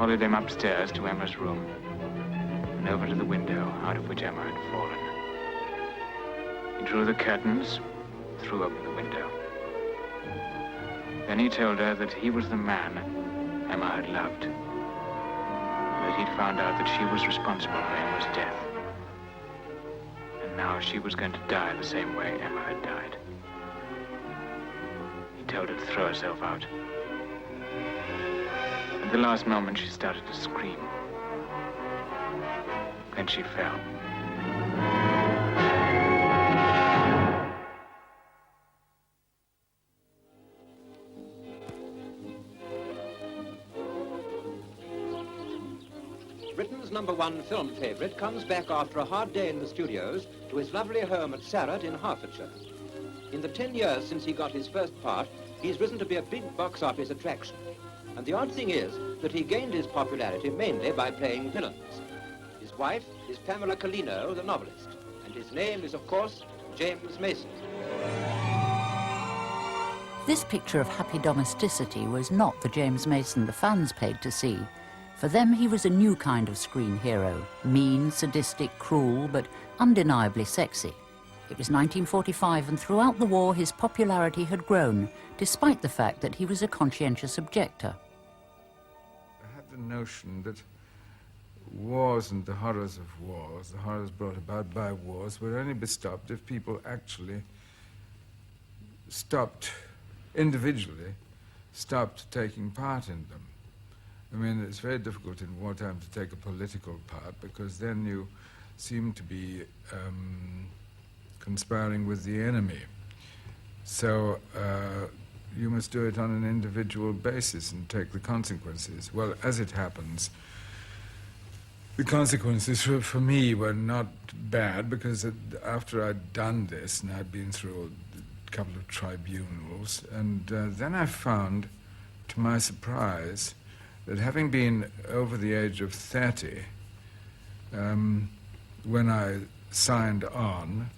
followed him upstairs to Emma's room and over to the window out of which Emma had fallen. He drew the curtains, threw open the window. Then he told her that he was the man Emma had loved, that he'd found out that she was responsible for Emma's death. And now she was going to die the same way Emma had died. He told her to throw herself out. At the last moment, she started to scream. Then she fell. Britain's #1 film favourite comes back after a hard day in the studios to his lovely home at Sarrett in Hertfordshire. In the 10 years since he got his first part, he's risen to be a big box office attraction. And the odd thing is that he gained his popularity mainly by playing villains. His wife is Pamela Collino, the novelist, and his name is, of course, James Mason. This picture of happy domesticity was not the James Mason the fans paid to see. For them, he was a new kind of screen hero, mean, sadistic, cruel, but undeniably sexy. It was 1945, and throughout the war, his popularity had grown, despite the fact that he was a conscientious objector. I had the notion that wars and the horrors of wars, the horrors brought about by wars, would only be stopped if people actually stopped, individually, stopped taking part in them. I mean, it's very difficult in wartime to take a political part because then you seem to be conspiring with the enemy. So you must do it on an individual basis and take the consequences. Well, as it happens, the consequences for me were not bad because after I'd done this, and I'd been through a couple of tribunals, and then I found, to my surprise, that having been over the age of 30, when I signed on,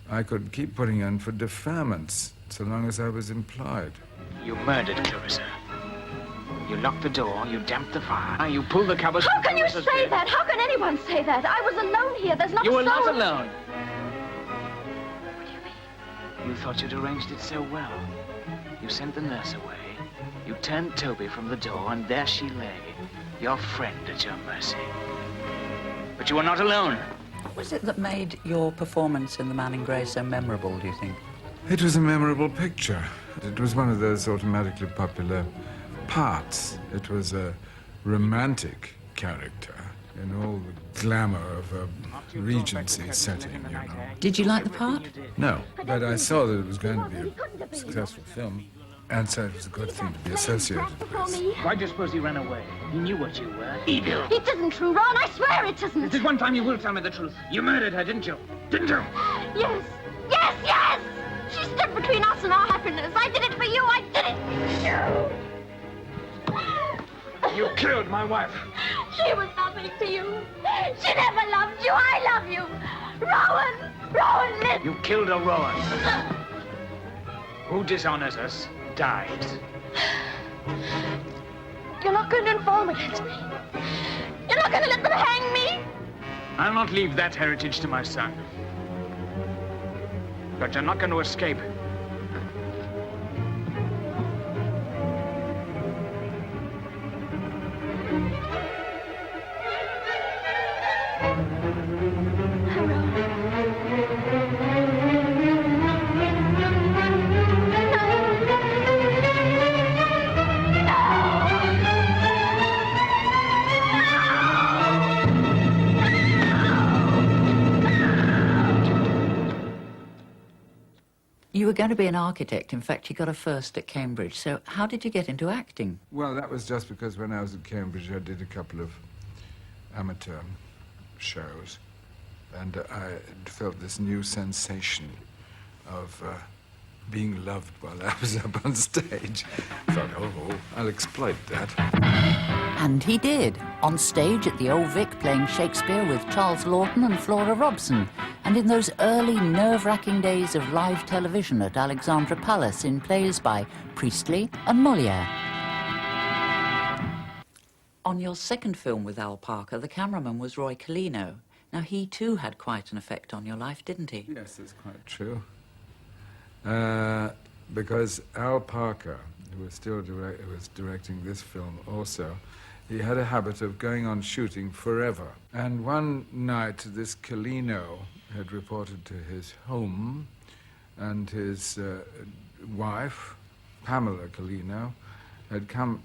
I could keep putting in for deferments so long as I was employed. You murdered Clarissa. You locked the door, you damped the fire, you pulled the covers... How can you say that? How can anyone say that? I was alone here. There's not a soul... You were not alone. What do you mean? You thought you'd arranged it so well. You sent the nurse away. You turned Toby from the door, and there she lay, your friend at your mercy. But you were not alone. What was it that made your performance in The Man in Grey so memorable, do you think? It was a memorable picture. It was one of those automatically popular parts. It was a romantic character in all the glamour of a Regency setting, you know. Did you like the part? No, but I saw that it was going to be a successful film, and so it was a good thing to be associated with. Why do you suppose he ran away? He knew what you were. Evil. It isn't true, Ron. I swear it isn't. This is one time you will tell me the truth. You murdered her, didn't you? Didn't you? Yes. Yes, yes! She stood between us and our happiness. I did it for you. I did it. You killed my wife. She was nothing to you. She never loved you. I love you. Rowan! Rowan, live! You killed a Rowan. Who dishonors us dies. You're not going to inform against me. You're not going to let them hang me. I'll not leave that heritage to my son. But you're not going to escape. You were going to be an architect. In fact, you got a first at Cambridge. So how did you get into acting? Well, that was just because when I was at Cambridge, I did a couple of amateur shows, and I felt this new sensation of being loved while I was up on stage. I thought, oh, I'll exploit that. And he did, on stage at the Old Vic playing Shakespeare with Charles Laughton and Flora Robson, and in those early nerve-wracking days of live television at Alexandra Palace in plays by Priestley and Molière. On your second film with Al Parker, the cameraman was Roy Collino. Now, he too had quite an effect on your life, didn't he? Yes, that's quite true. Because Al Parker, who was directing this film also, he had a habit of going on shooting forever. And one night, this Collino had reported to his home, and his wife, Pamela Collino, had come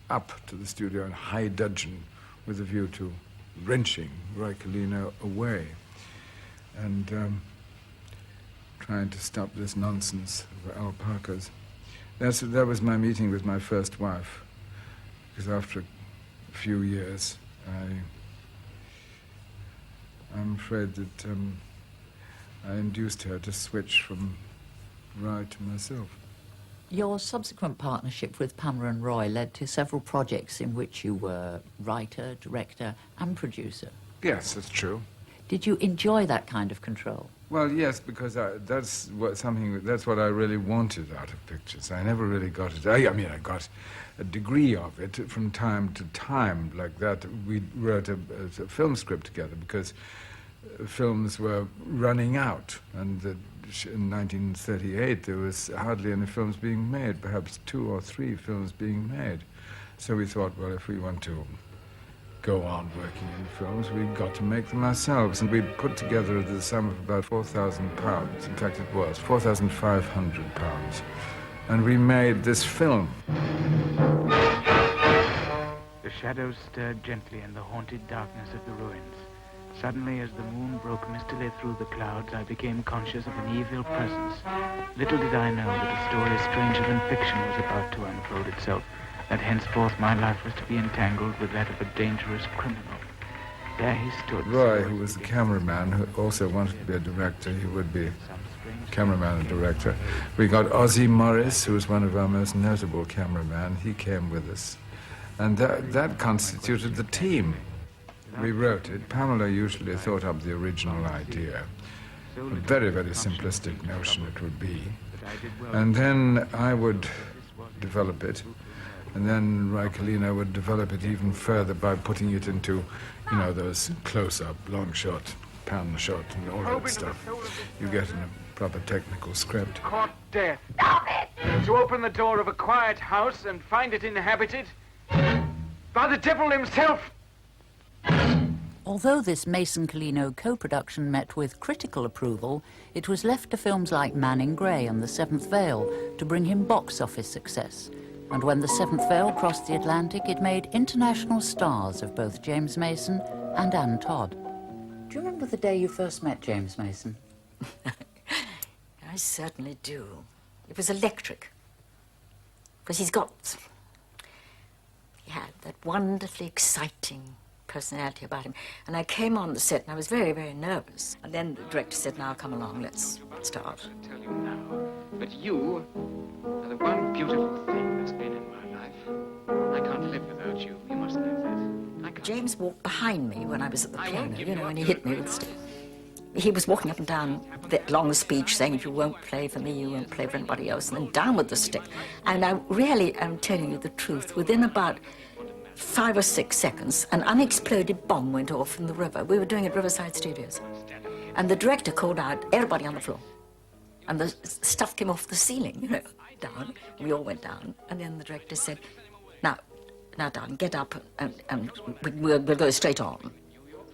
up to the studio in high dudgeon with a view to wrenching Roy Collino away and trying to stop this nonsense of Al Parker's. That was my meeting with my first wife, because after a few years, I'm afraid that I induced her to switch from Roy to myself. Your subsequent partnership with Pamela and Roy led to several projects in which you were writer, director and producer. Yes, that's true. Did you enjoy that kind of control? Well, yes, because that's what I really wanted out of pictures. I never really got it. I mean, I got a degree of it from time to time, like that. We wrote a film script together because films were running out, and in 1938 there was hardly any films being made, perhaps 2 or 3 films being made. So we thought, well, if we want to go on working in films, we've got to make them ourselves. And we put together the sum of about £4,000. In fact, it was £4,500. And we made this film. The shadows stirred gently in the haunted darkness of the ruins. Suddenly, as the moon broke mistily through the clouds, I became conscious of an evil presence. Little did I know that a story stranger than fiction was about to unfold itself, that henceforth my life was to be entangled with that of a dangerous criminal. There he stood. Roy, who was the cameraman, who also wanted to be a director, he would be cameraman and director. We got Ozzie Morris, who was one of our most notable cameramen. He came with us. And that constituted the team. We wrote it. Pamela usually thought up the original idea. A very, very simplistic notion it would be. And then I would develop it. And then Roy Collino would develop it even further by putting it into, you know, those close-up, long shot, pan shot, and all that stuff you get in a proper technical script. Caught death. Stop it! To open the door of a quiet house and find it inhabited by the devil himself. Although this Mason-Collino co-production met with critical approval, it was left to films like Man in Grey and The Seventh Veil to bring him box office success. And when The Seventh Veil crossed the Atlantic, it made international stars of both James Mason and Anne Todd. Do you remember the day you first met James Mason? I certainly do. It was electric. Because he had that wonderfully exciting personality about him. And I came on the set and I was very, very nervous. And then the director said, now come along, let's start. I tell you now, but you are the one beautiful thing that's been in my life. I can't live without you. You must know that. I can't. James walked behind me when I was at the I piano, won't give you know, you and he up hit to me it. with stuff. He was walking up and down that long speech saying, if you won't play for me, you won't play for anybody else, and then down with the stick. And I really am telling you the truth. Within about 5 or 6 seconds, an unexploded bomb went off in the river. We were doing it at Riverside Studios. And the director called out, everybody on the floor. And the stuff came off the ceiling, you know, down. We all went down. And then the director said, now, darling, get up and we'll go straight on.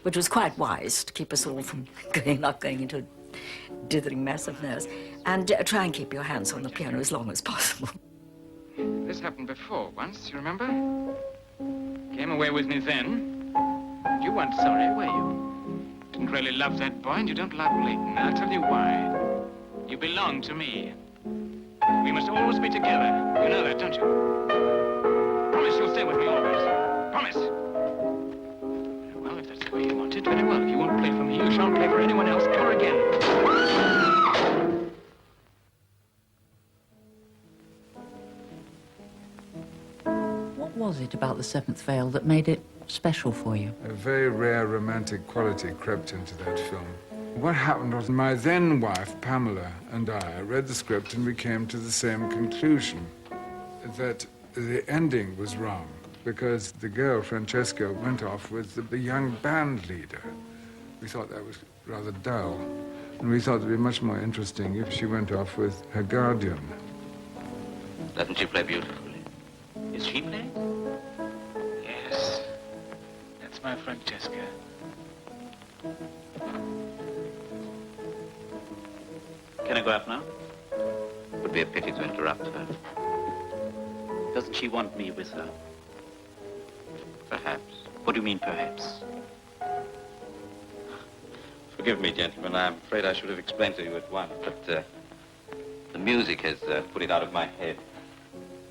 Which was quite wise to keep us all from not going into a dithering mass of nerves. And try and keep your hands on the piano as long as possible. This happened before once, you remember? Came away with me then. You weren't sorry, were you? Didn't really love that boy, and you don't love Leighton. I'll tell you why. You belong to me. We must always be together. You know that, don't you? Promise you'll stay with me always. Promise. Well, if that's the way you want it, very well. If you won't play for me, you shan't play for anyone else ever again. What was it about The Seventh Veil that made it special for you? A very rare romantic quality crept into that film. What happened was my then wife, Pamela, and I read the script and we came to the same conclusion, that the ending was wrong. because the girl, Francesca, went off with the young band leader. We thought that was rather dull, and we thought it would be much more interesting if she went off with her guardian. Doesn't she play beautifully? Is she playing? Yes. That's my Francesca. Can I go up now? Would be a pity to interrupt her. Doesn't she want me with her? Perhaps. What do you mean, perhaps? Forgive me, gentlemen. I'm afraid I should have explained to you at once, but the music has put it out of my head.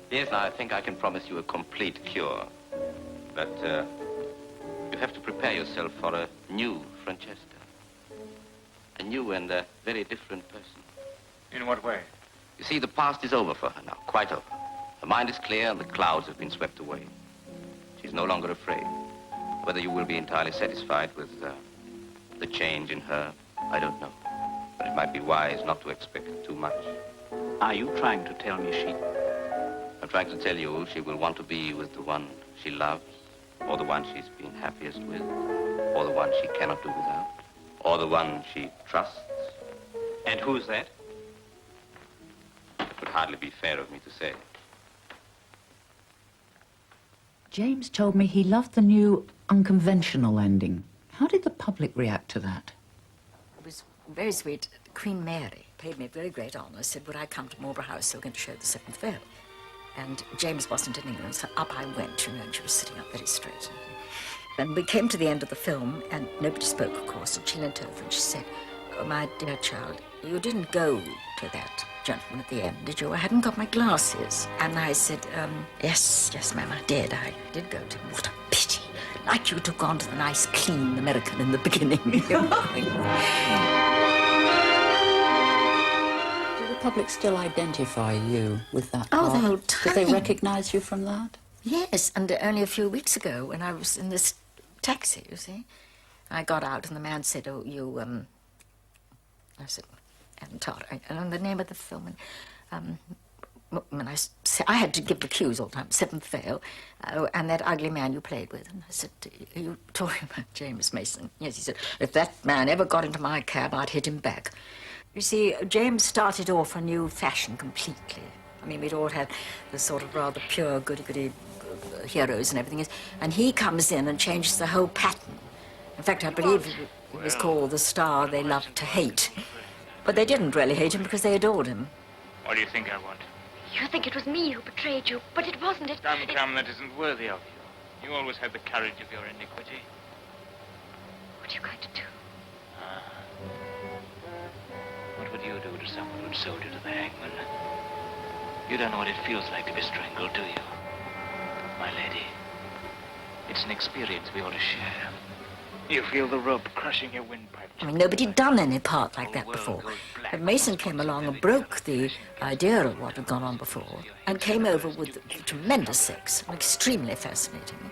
Yes, I think I can promise you a complete cure. But you have to prepare yourself for a new Francesca. A new and a very different person. In what way? You see, the past is over for her now, quite over. Her mind is clear and the clouds have been swept away. She's no longer afraid. Whether you will be entirely satisfied with the change in her, I don't know. But it might be wise not to expect too much. Are you trying to tell me she... I'm trying to tell you she will want to be with the one she loves, or the one she's been happiest with, or the one she cannot do without, or the one she trusts. And who's that? It would hardly be fair of me to say. James told me he loved the new unconventional ending. How did the public react to that? It was very sweet. Queen Mary paid me a very great honour, said, would I come to Marlborough House so we're going to show the seventh veil? And James wasn't in England, so up I went, and she was sitting up very straight. And we came to the end of the film, and nobody spoke, of course, and she leant over and she said, oh, my dear child, you didn't go to that gentleman at the end, did you? I hadn't got my glasses. And I said, yes, ma'am, I did go to him. What a pity. Like you'd have gone to the nice, clean American in the beginning. Do the public still identify you with that Oh, part? the whole Do they time. recognise you from that? Yes, and only a few weeks ago, when I was in this taxi, you see, I got out and the man said, oh, you, I said, and Todd, and the name of the film, and I had to give the cues all the time, Seventh Veil, and that ugly man you played with. And I said, are you talking about James Mason? Yes, he said, if that man ever got into my cab, I'd hit him back. You see, James started off a new fashion completely. I mean, we'd all had the sort of rather pure, goody-goody heroes and everything else, and he comes in and changes the whole pattern. In fact, I believe it was called The Star They Loved to Hate. But they didn't really hate him because they adored him. What do you think I want? You think it was me who betrayed you, but it wasn't. Come, that isn't worthy of you. You always had the courage of your iniquity. What are you going to do? What would you do to someone who'd sold you to the hangman? You don't know what it feels like to be strangled, do you? My lady, it's an experience we ought to share. You feel the rope crushing your windpipe. I mean, nobody'd done any part like that before. But Mason came along and broke the idea of what had gone on before and came over with tremendous sex, extremely fascinating,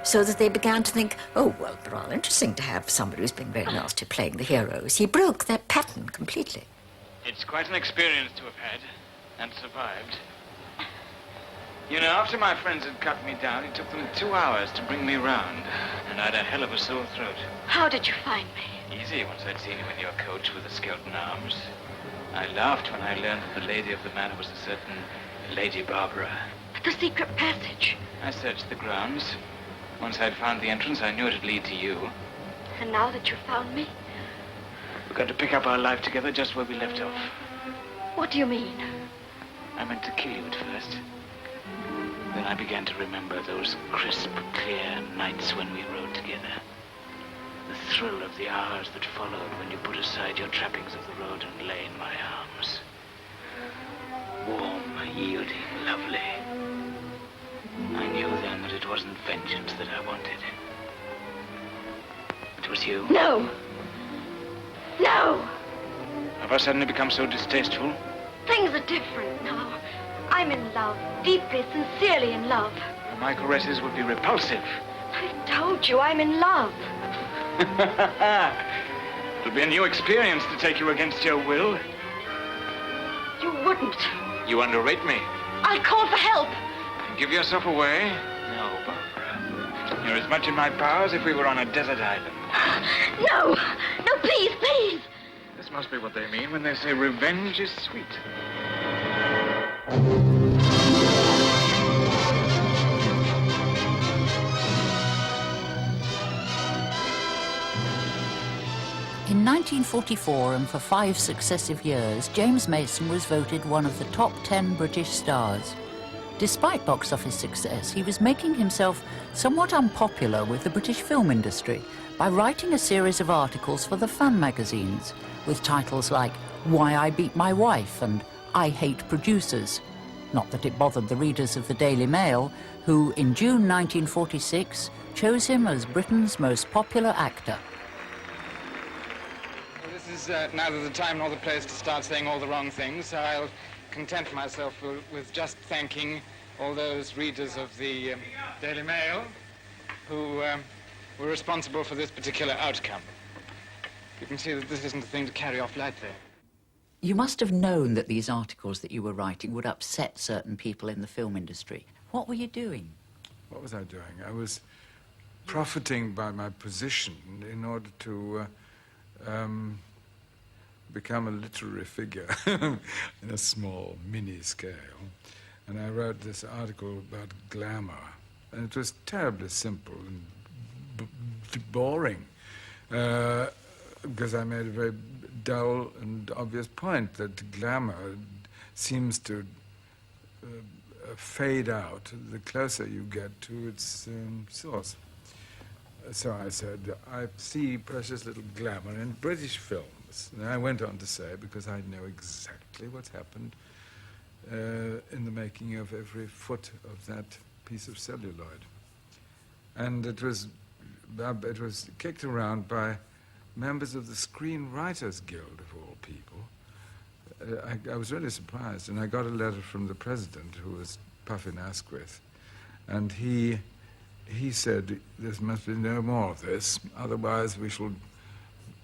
so that they began to think, oh, well, it's rather interesting to have somebody who's been very nasty playing the heroes. He broke their pattern completely. It's quite an experience to have had and survived. You know, after my friends had cut me down, it took them 2 hours to bring me round, and I had a hell of a sore throat. How did you find me? Easy, once I'd seen you in your coach with the skeleton arms. I laughed when I learned that the lady of the manor was a certain Lady Barbara. The secret passage. I searched the grounds. Once I'd found the entrance, I knew it'd lead to you. And now that you've found me? We're going to pick up our life together just where we left off. What do you mean? I meant to kill you at first. Then I began to remember those crisp, clear nights when we rode together. The thrill of the hours that followed when you put aside your trappings of the road and lay in my arms. Warm, yielding, lovely. I knew then that it wasn't vengeance that I wanted. It was you. No! No! Have I suddenly become so distasteful? Things are different now. I'm in love, deeply, sincerely in love. My caresses would be repulsive. I've told you I'm in love. It'll be a new experience to take you against your will. You wouldn't. You underrate me. I'll call for help. Give yourself away. No, Barbara. You're as much in my power as if we were on a desert island. No! No, please, please! This must be what they mean when they say revenge is sweet. In 1944, and for 5 successive years, James Mason was voted one of the top 10 British stars. Despite box office success, he was making himself somewhat unpopular with the British film industry by writing a series of articles for the fan magazines, with titles like Why I Beat My Wife and I Hate Producers. Not that it bothered the readers of the Daily Mail, who, in June 1946, chose him as Britain's most popular actor. This is neither the time nor the place to start saying all the wrong things, so I'll content myself with just thanking all those readers of the Daily Mail who were responsible for this particular outcome. You can see that this isn't a thing to carry off lightly. You must have known that these articles that you were writing would upset certain people in the film industry. What were you doing? What was I doing? I was profiting by my position in order to become a literary figure in a small, mini scale. And I wrote this article about glamour, and it was terribly simple and boring, because I made a very dull and obvious point that glamour seems to fade out the closer you get to its source. So I said, I see precious little glamour in British films. And I went on to say, because I know exactly what's happened in the making of every foot of that piece of celluloid. And it was kicked around by members of the Screenwriters Guild, of all people. I was really surprised, and I got a letter from the president, who was Puffin Asquith, and he said, there must be no more of this, otherwise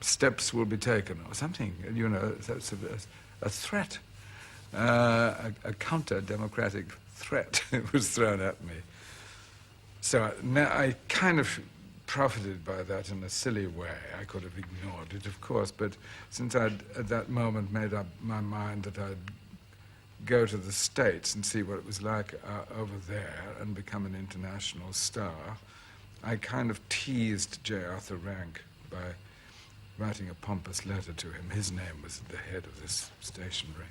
steps will be taken, or something, you know, that's a threat, a counter-democratic threat was thrown at me. So now I kind of profited by that in a silly way. I could have ignored it, of course, but since I'd at that moment made up my mind that I'd go to the States and see what it was like over there and become an international star, I kind of teased J. Arthur Rank by writing a pompous letter to him. His name was at the head of this stationery.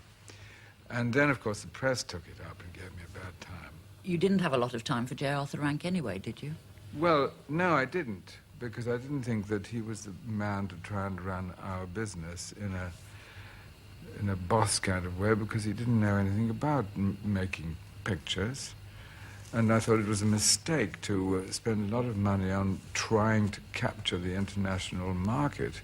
And then, of course, the press took it up and gave me a bad time. You didn't have a lot of time for J. Arthur Rank anyway, did you? Well, no, I didn't, because I didn't think that he was the man to try and run our business in a boss kind of way, because he didn't know anything about making pictures. And I thought it was a mistake to spend a lot of money on trying to capture the international market,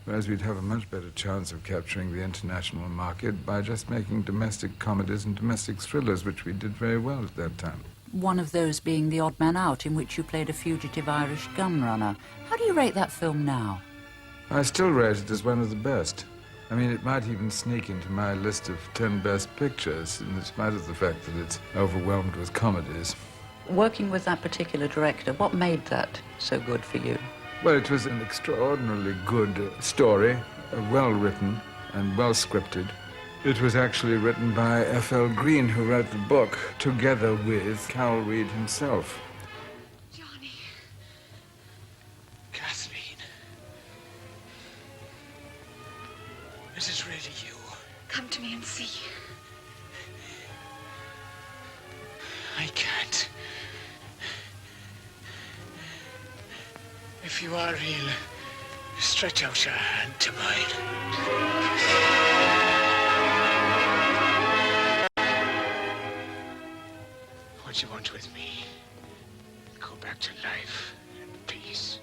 whereas we'd have a much better chance of capturing the international market by just making domestic comedies and domestic thrillers, which we did very well at that time. One of those being The Odd Man Out, in which you played a fugitive Irish gun runner. How do you rate that film now? I still rate it as one of the best. I mean, it might even sneak into my list of 10 best pictures, in spite of the fact that it's overwhelmed with comedies. Working with that particular director, what made that so good for you? Well, it was an extraordinarily good story, well written and well scripted. It was actually written by F.L. Green, who wrote the book, together with Carol Reed himself. Johnny. Kathleen. Is it really you? Come to me and see. I can't. If you are real, stretch out your hand to mine. What do you want with me? Go back to life and peace.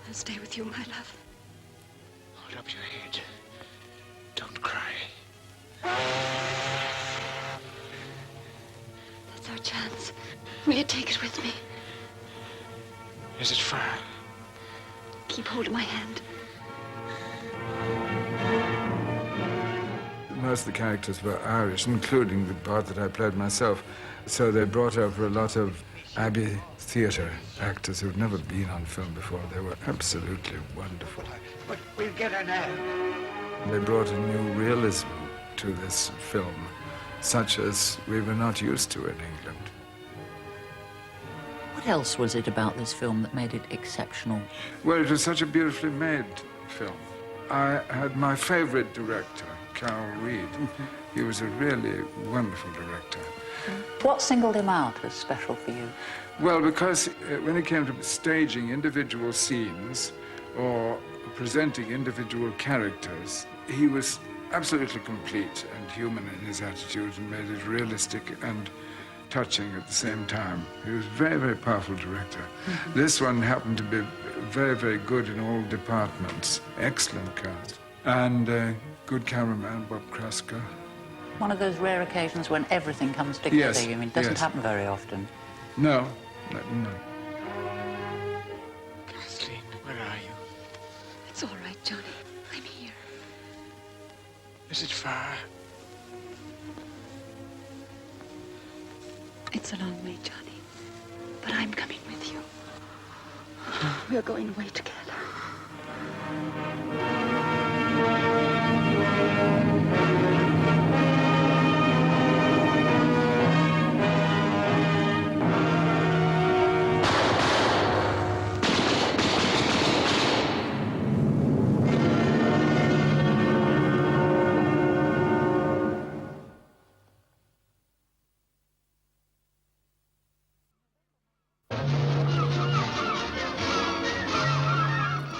I'll stay with you, my love. Hold up your head. Don't cry. That's our chance. Will you take it with me? Is it far? Keep hold of my hand. Most of the characters were Irish, including the part that I played myself. So they brought over a lot of Abbey Theatre actors who'd never been on film before. They were absolutely wonderful. But we'll get an ad. They brought a new realism to this film, such as we were not used to in England. What else was it about this film that made it exceptional? Well, it was such a beautifully made film. I had my favorite director, Carol Reed. He was a really wonderful director. What singled him out as special for you? Well, because when it came to staging individual scenes or presenting individual characters, he was absolutely complete and human in his attitude and made it realistic and touching at the same time. He was a very, very powerful director. This one happened to be very, very good in all departments. Excellent cast. And good cameraman, Bob Krasker. One of those rare occasions when everything comes together. Yes, I mean, it doesn't yes. happen very often. No. Kathleen, where are you? It's all right, Johnny. I'm here. Is it far? It's a long way, Johnny. But I'm coming with you. We're going away together.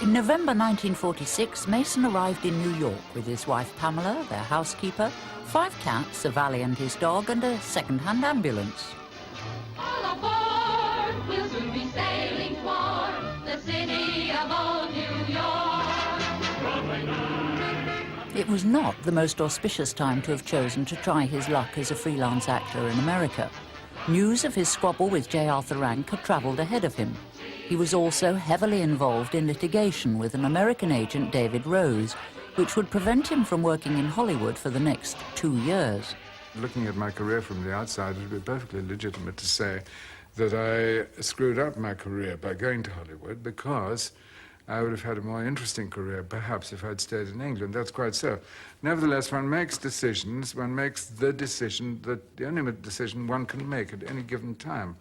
In November 1946, Mason arrived in New York with his wife Pamela, their housekeeper, 5 cats, a valley and his dog, and a second-hand ambulance. All aboard, we'll soon be sailing toward the city of old New York. It was not the most auspicious time to have chosen to try his luck as a freelance actor in America. News of his squabble with J. Arthur Rank had travelled ahead of him. He was also heavily involved in litigation with an American agent, David Rose, which would prevent him from working in Hollywood for the next 2 years. Looking at my career from the outside, it would be perfectly legitimate to say that I screwed up my career by going to Hollywood, because I would have had a more interesting career, perhaps, if I'd stayed in England. That's quite so. Nevertheless, one makes decisions, one makes the decision, the only decision one can make at any given time.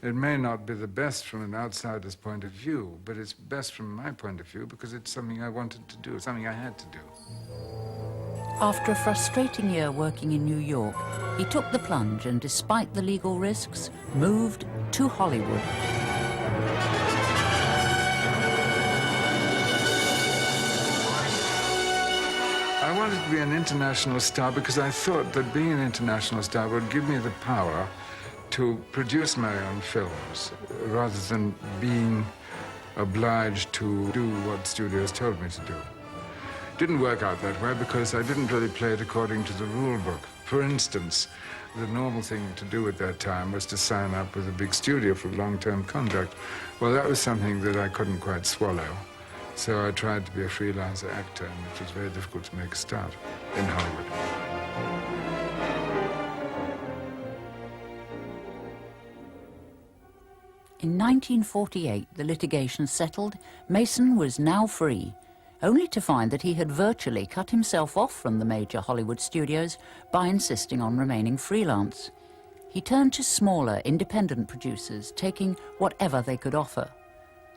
It may not be the best from an outsider's point of view, but it's best from my point of view because it's something I wanted to do, something I had to do. After a frustrating year working in New York, he took the plunge and, despite the legal risks, moved to Hollywood. I wanted to be an international star because I thought that being an international star would give me the power to produce my own films rather than being obliged to do what studios told me to do. It didn't work out that way because I didn't really play it according to the rule book. For instance, the normal thing to do at that time was to sign up with a big studio for a long-term contract. Well, that was something that I couldn't quite swallow. So I tried to be a freelance actor, and it was very difficult to make a start in Hollywood. In 1948, the litigation settled, Mason was now free, only to find that he had virtually cut himself off from the major Hollywood studios by insisting on remaining freelance. He turned to smaller, independent producers, taking whatever they could offer.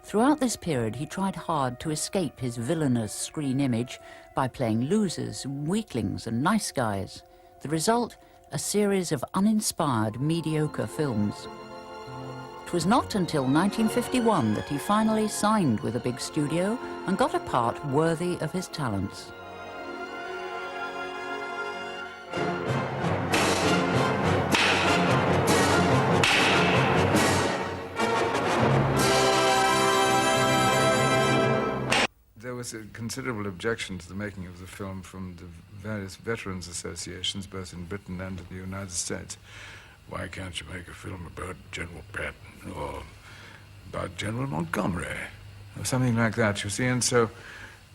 Throughout this period, he tried hard to escape his villainous screen image by playing losers, weaklings, and nice guys. The result, a series of uninspired, mediocre films. It was not until 1951 that he finally signed with a big studio and got a part worthy of his talents. There was a considerable objection to the making of the film from the various veterans associations, both in Britain and in the United States. Why can't you make a film about General Patton or about General Montgomery or something like that, you see? And so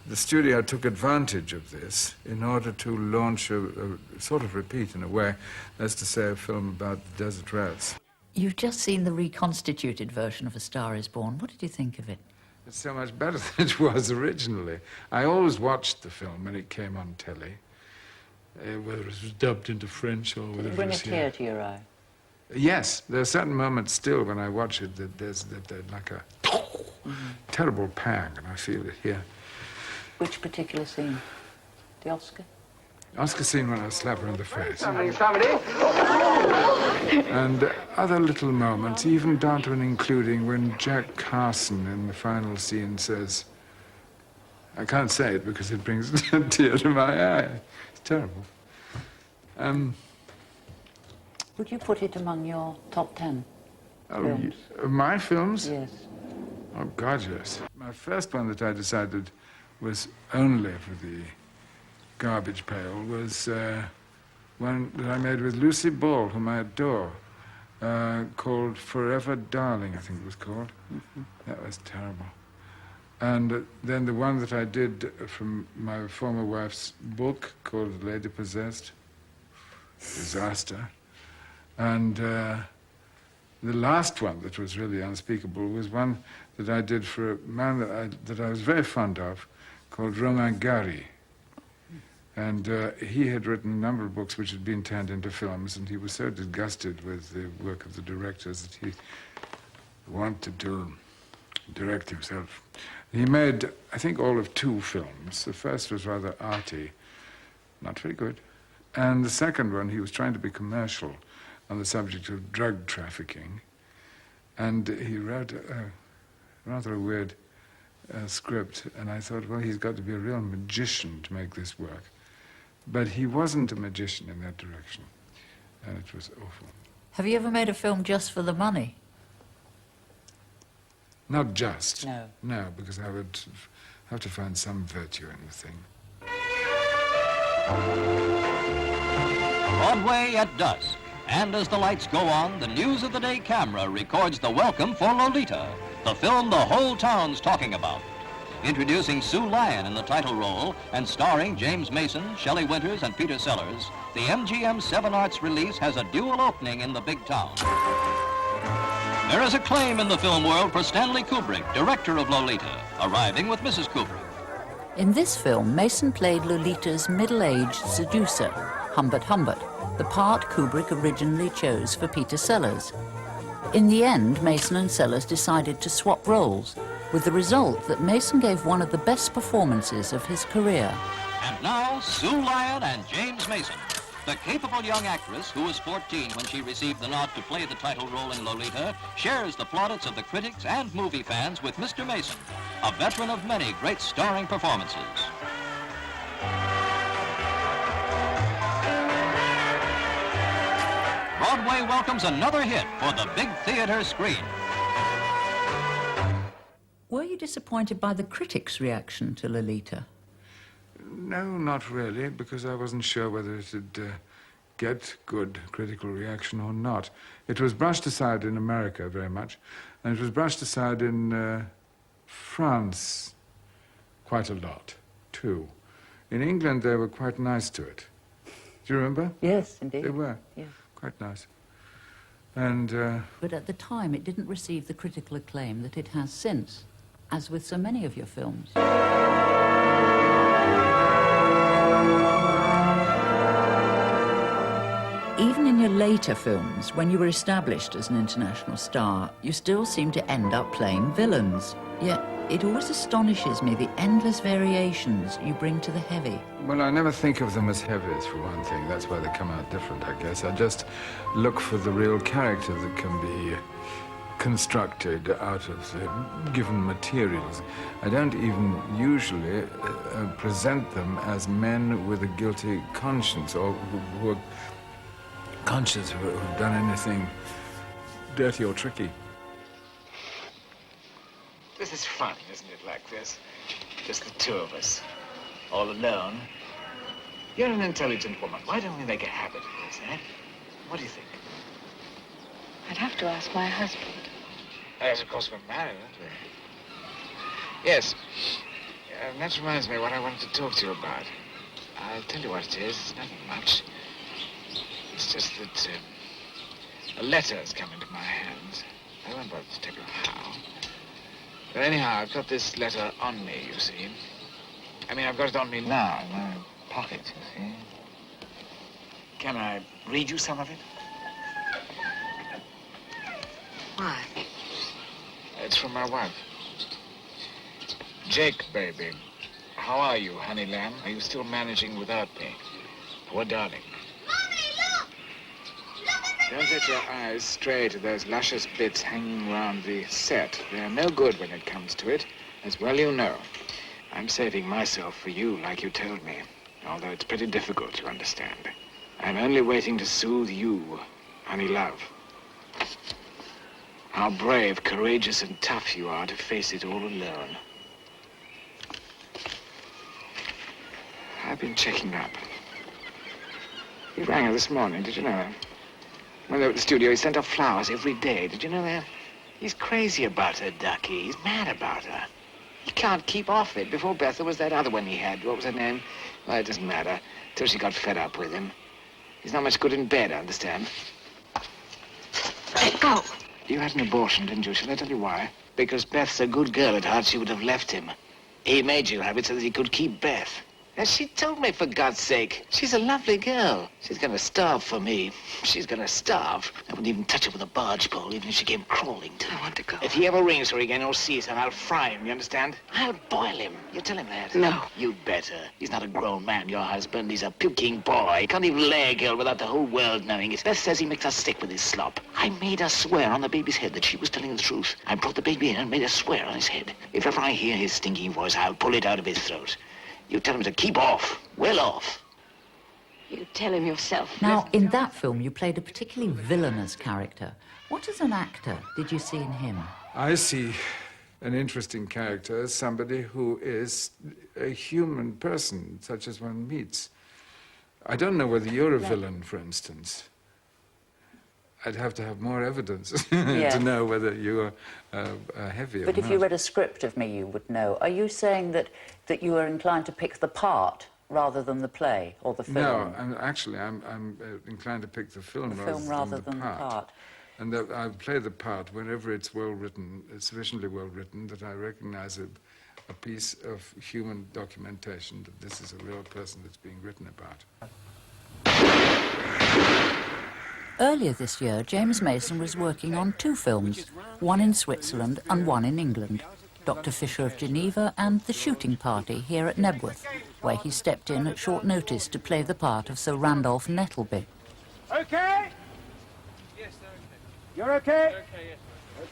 the studio took advantage of this in order to launch a sort of repeat, in a way, as to say, a film about the desert rats. You've just seen the reconstituted version of A Star is Born. What did you think of it? It's so much better than it was originally. I always watched the film when it came on telly, whether it was dubbed into French or whether it Bring a was tear to your eye. Yes, there are certain moments still when I watch it that there's like a terrible pang, and I feel it here. Which particular scene? The Oscar? Oscar scene when I slap her in the face. Somebody. And other little moments, even down to and including when Jack Carson in the final scene says, I can't say it because it brings a tear to my eye. It's terrible. Would you put it among your top 10 films? My films? Yes. Oh, God, yes. My first one that I decided was only for the garbage pail was one that I made with Lucy Ball, whom I adore, called Forever Darling, I think it was called. Mm-hmm. That was terrible. And then the one that I did from my former wife's book called The Lady Possessed, disaster. And the last one that was really unspeakable was one that I did for a man that I was very fond of, called Romain Gary. And he had written a number of books which had been turned into films, and he was so disgusted with the work of the directors that he wanted to direct himself. He made, I think, all of 2 films. The first was rather arty, not very good. And the second one, he was trying to be commercial on the subject of drug trafficking. And he wrote rather a weird script, and I thought, well, he's got to be a real magician to make this work. But he wasn't a magician in that direction, and it was awful. Have you ever made a film just for the money? Not just. No. No, because I would have to find some virtue in the thing. Broadway at dusk. And as the lights go on, the News of the Day camera records the welcome for Lolita, the film the whole town's talking about. Introducing Sue Lyon in the title role and starring James Mason, Shelley Winters, and Peter Sellers, the MGM 7 Arts release has a dual opening in the big town. There is acclaim in the film world for Stanley Kubrick, director of Lolita, arriving with Mrs. Kubrick. In this film, Mason played Lolita's middle-aged seducer, Humbert Humbert, the part Kubrick originally chose for Peter Sellers. In the end, Mason and Sellers decided to swap roles, with the result that Mason gave one of the best performances of his career. And now, Sue Lyon and James Mason. The capable young actress, who was 14 when she received the nod to play the title role in Lolita, shares the plaudits of the critics and movie fans with Mr. Mason, a veteran of many great starring performances. Broadway welcomes another hit for the big theater screen. Were you disappointed by the critics' reaction to Lolita? No, not really, because I wasn't sure whether it would get good critical reaction or not. It was brushed aside in America very much, and it was brushed aside in France quite a lot, too. In England, they were quite nice to it. Do you remember? Yes, indeed. They were. Yes. Quite nice. And but at the time, it didn't receive the critical acclaim that it has since, as with so many of your films. Even in your later films, when you were established as an international star, you still seem to end up playing villains. Yet, it always astonishes me the endless variations you bring to the heavy. well, I never think of them as heavies, for one thing. That's why they come out different, I guess. I just look for the real character that can be constructed out of the given materials. I don't even usually present them as men with a guilty conscience, or who are conscious, who've done anything dirty or tricky. This is fun, isn't it, like this? Just the 2 of us, all alone. You're an intelligent woman. Why don't we make a habit of this, eh? What do you think? I'd have to ask my husband. Yes, of course, we're married, aren't we? Yes. That reminds me of what I wanted to talk to you about. I'll tell you what it is. It's nothing much. It's just that A letter has come into my hands. I won't bother to tell you how. But anyhow, I've got this letter on me, you see. I mean, I've got it on me now in my pocket, you see. Can I read you some of it? Why? It's from my wife. Jake, baby. How are you, honey lamb? Are you still managing without me? Poor darling. Don't let your eyes stray to those luscious bits hanging around the set. They're no good when it comes to it, as well you know. I'm saving myself for you, like you told me, although it's pretty difficult, you understand. I'm only waiting to soothe you, honey love. How brave, courageous, and tough you are to face it all alone. I've been checking up. He rang her this morning, did you know that? When they were at the studio, he sent her flowers every day. Did you know that? He's crazy about her, Ducky. He's mad about her. He can't keep off it. Before Beth, there was that other one he had. What was her name? Well, it doesn't matter. Till she got fed up with him. He's not much good in bed, I understand. Let go. You had an abortion, didn't you? Shall I tell you why? Because Beth's a good girl at heart. She would have left him. He made you have it so that he could keep Beth. And she told me, for God's sake, she's a lovely girl. She's gonna starve for me. She's gonna starve. I wouldn't even touch her with a barge pole, even if she came crawling to me. I want to go. If he ever rings her again or sees her, I'll fry him, you understand? I'll boil him. You tell him that. No. You'd better. He's not a grown man, your husband. He's a puking boy. He can't even lay a girl without the whole world knowing it. Beth says he makes her sick with his slop. I made her swear on the baby's head that she was telling the truth. I brought the baby in and made her swear on his head. If ever I hear his stinking voice, I'll pull it out of his throat. You tell him to keep off. Well off. You tell him yourself. Now, in that film, you played a particularly villainous character. What as an actor did you see in him? I see an interesting character as somebody who is a human person, such as one meets. I don't know whether you're a villain, for instance. I'd have to have more evidence to know whether you're heavy or not. But if you read a script of me, you would know. Are you saying that you are inclined to pick the part rather than the play or the film? No, I'm inclined to pick the film rather than the part. And that I play the part whenever it's well written, it's sufficiently well written that I recognize a piece of human documentation that this is a real person that's being written about. Earlier this year, James Mason was working on 2 films, one in Switzerland and one in England, Dr. Fisher of Geneva and The Shooting Party here at Nebworth, where he stepped in at short notice to play the part of Sir Randolph Nettleby. Okay? Yes, they're okay. You're okay? Okay, yes.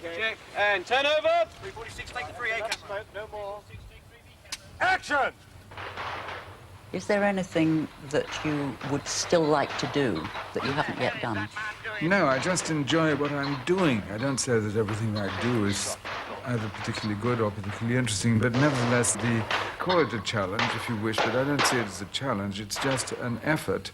Okay. Check. And turn over. 346, take the 3A camera. No more. Action! Is there anything that you would still like to do that you haven't yet done? No, I just enjoy what I'm doing. I don't say that everything I do is either particularly good or particularly interesting, but nevertheless, call it a challenge if you wish, but I don't see it as a challenge. It's just an effort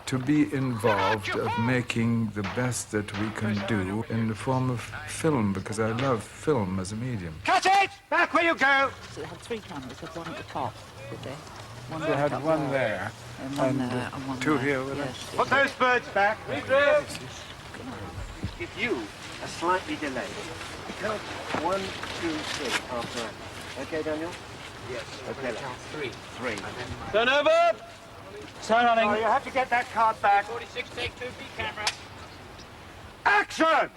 to be involved of making the best that we can do in the form of film, because I love film as a medium. Cut it! Back where you go! So they had 3 cameras, had one at the top, did they? One They had one there, and one there, and one 2 there. here with Yes, us. Put those birds back. Give you a slightly delayed. Count 1, 2, 3 after that. Okay, Daniel? Yes. Okay, count 3. 3. Turn over! Turn on. Oh, you have to get that card back. 46, take 2B camera. Action!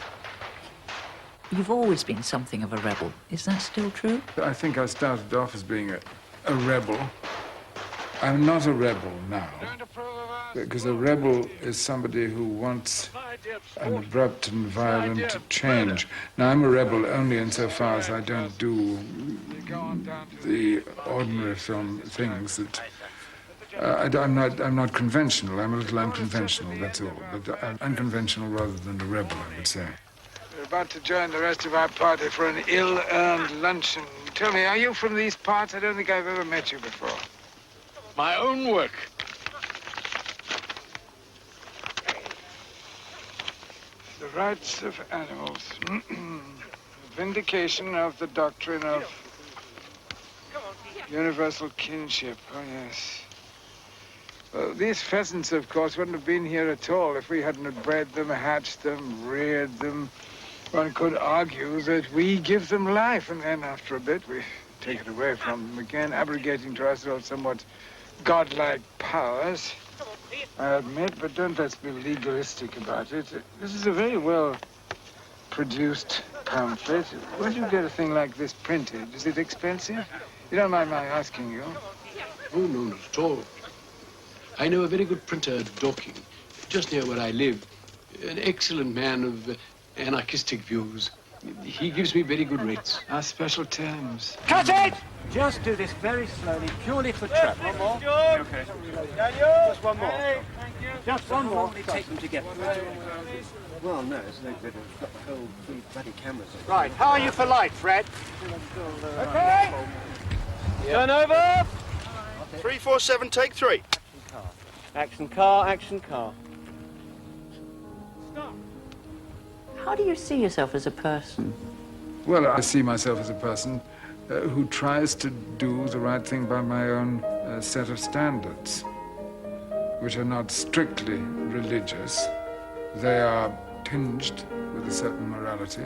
You've always been something of a rebel. Is that still true? I think I started off as being a rebel. I'm not a rebel now, because a rebel is somebody who wants an abrupt and violent change. Now, I'm a rebel only insofar as I don't do the ordinary film things that... I'm not conventional. I'm a little unconventional, that's all. But I'm unconventional rather than a rebel, I would say. We're about to join the rest of our party for an ill-earned luncheon. Tell me, are you from these parts? I don't think I've ever met you before. My own work. The rights of animals. Vindication of the doctrine of universal kinship. Oh, yes. Well, these pheasants, of course, wouldn't have been here at all if we hadn't have bred them, hatched them, reared them. One could argue that we give them life, and then after a bit we take it away from them again, abrogating to ourselves somewhat godlike powers, I admit, but don't let's be legalistic about it. This is a very well-produced pamphlet. Where do you get a thing like this printed? Is it expensive? You don't mind my asking you? Oh, no, not at all. I know a very good printer at Dorking, just near where I live. An excellent man of anarchistic views. He gives me very good rates. Our special terms. Cut it! Just do this very slowly, purely for trap. One more. Okay. Just one more. Hey, thank you. Just one more. How long will it take them to get there? Well, no, it's no good. We've got the whole 3 bloody cameras. Right, how are you for light, Fred? Okay. Turn over. 347, take 3. Action car, action car. How do you see yourself as a person? Well, I see myself as a person who tries to do the right thing by my own set of standards, which are not strictly religious. They are tinged with a certain morality.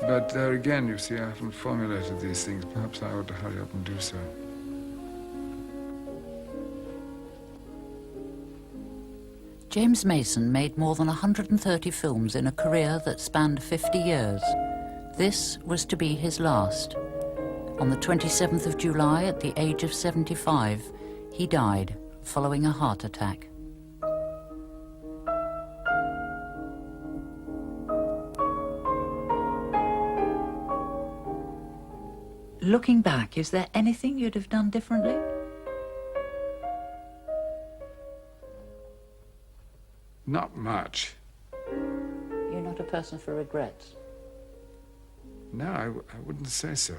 But there again, you see, I haven't formulated these things. Perhaps I ought to hurry up and do so. James Mason made more than 130 films in a career that spanned 50 years. This was to be his last. On the 27th of July, at the age of 75, he died following a heart attack. Looking back, is there anything you'd have done differently? Not much. You're not a person for regrets? No, I wouldn't say so.